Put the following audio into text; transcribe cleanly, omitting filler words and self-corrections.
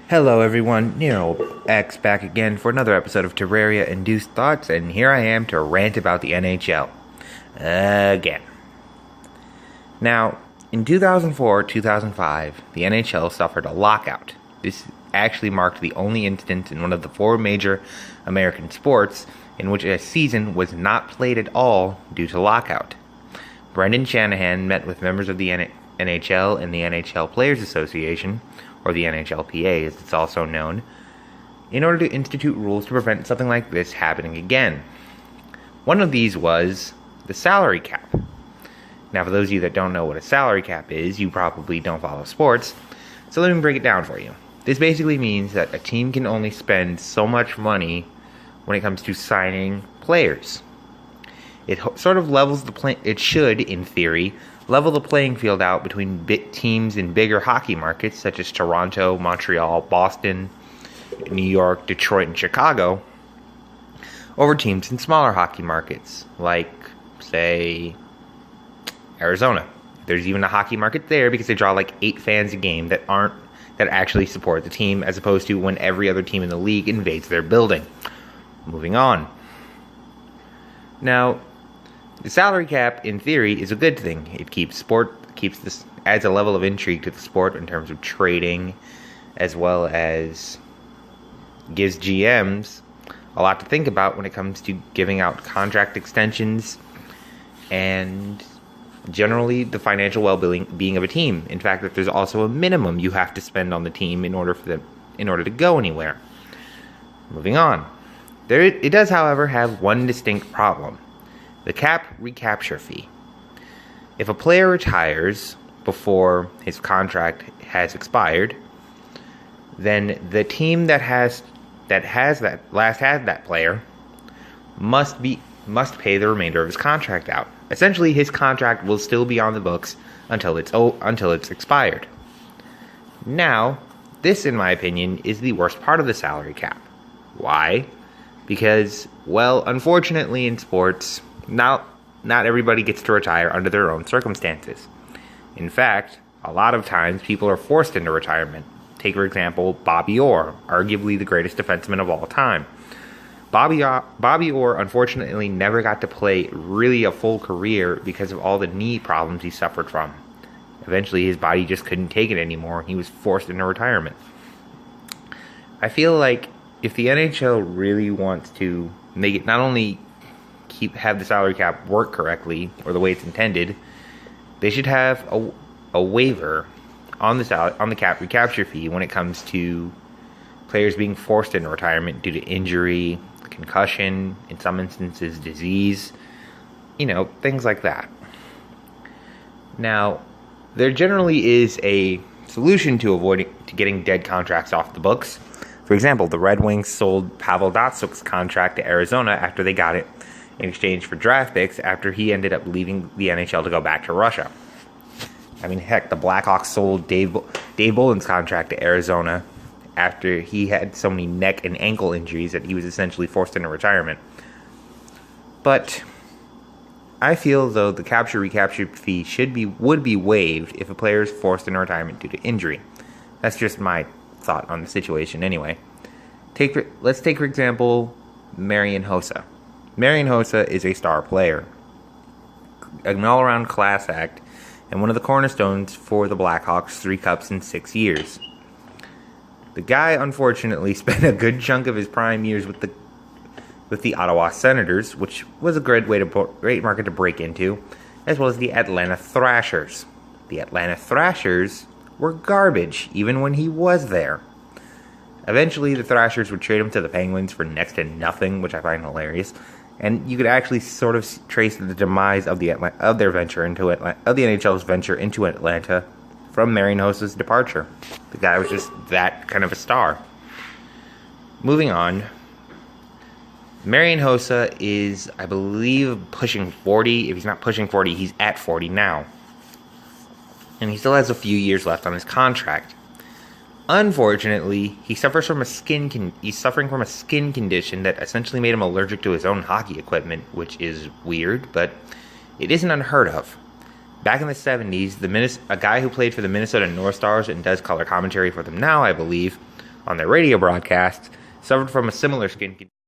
Hello everyone, Nero X back again for another episode of Terraria Induced Thoughts, and here I am to rant about the NHL. Again. Now, in 2004-2005, the NHL suffered a lockout. This actually marked the only instance in one of the four major American sports in which a season was not played at all due to lockout. Brendan Shanahan met with members of the NHL and the NHL Players Association, or the NHLPA as it's also known, in order to institute rules to prevent something like this happening again. One of these was the salary cap. Now, for those of you that don't know what a salary cap is, you probably don't follow sports, so let me break it down for you. This basically means that a team can only spend so much money when it comes to signing players. It sort of levels it should, in theory, level the playing field out between teams in bigger hockey markets such as Toronto, Montreal, Boston, New York, Detroit, and Chicago over teams in smaller hockey markets like, say, Arizona. There's even a hockey market there because they draw like 8 fans a game that actually support the team, as opposed to when every other team in the league invades their building. Moving on. Now, the salary cap, in theory, is a good thing. It adds a level of intrigue to the sport in terms of trading, as well as gives GMs a lot to think about when it comes to giving out contract extensions and generally the financial well-being of a team. In fact, that there's also a minimum you have to spend on the team in order to go anywhere. Moving on. It does, however, have one distinct problem. The cap recapture fee. If a player retires before his contract has expired, then the team that last had that player must pay the remainder of his contract out. Essentially, his contract will still be on the books until it's expired. Now, this, in my opinion, is the worst part of the salary cap. Why? Because, well, unfortunately in sports, not everybody gets to retire under their own circumstances. In fact, a lot of times people are forced into retirement. Take, for example, Bobby Orr, arguably the greatest defenseman of all time. Bobby Orr unfortunately never got to play really a full career because of all the knee problems he suffered from. Eventually his body just couldn't take it anymore. He was forced into retirement. I feel like if the NHL really wants to make it not only have the salary cap work correctly or the way it's intended, they should have a waiver on the cap recapture fee when it comes to players being forced into retirement due to injury, concussion, in some instances disease, things like that. Now, there generally is a solution to getting dead contracts off the books. For example, the Red Wings sold Pavel Datsyuk's contract to Arizona after they got it in exchange for draft picks after he ended up leaving the NHL to go back to Russia. I mean, heck, the Blackhawks sold Dave Bolland's contract to Arizona after he had so many neck and ankle injuries that he was essentially forced into retirement. But I feel, though, the recapture fee would be waived if a player is forced into retirement due to injury. That's just my thought on the situation anyway. Let's take, for example, Marian Hossa. Marian Hossa is a star player, an all-around class act, and one of the cornerstones for the Blackhawks' 3 cups in 6 years. The guy, unfortunately, spent a good chunk of his prime years with the Ottawa Senators, which was a great market to break into, as well as the Atlanta Thrashers. The Atlanta Thrashers were garbage, even when he was there. Eventually, the Thrashers would trade him to the Penguins for next to nothing, which I find hilarious. And you could actually sort of trace the demise of the NHL's venture into Atlanta from Marian Hossa's departure. The guy was just that kind of a star. Moving on, Marian Hossa is, I believe, pushing 40. If he's not pushing 40, he's at 40 now. And he still has a few years left on his contract. Unfortunately, he's suffering from a skin condition that essentially made him allergic to his own hockey equipment, which is weird, but it isn't unheard of. Back in the 70s, a guy who played for the Minnesota North Stars and does color commentary for them now, I believe, on their radio broadcasts suffered from a similar skin condition.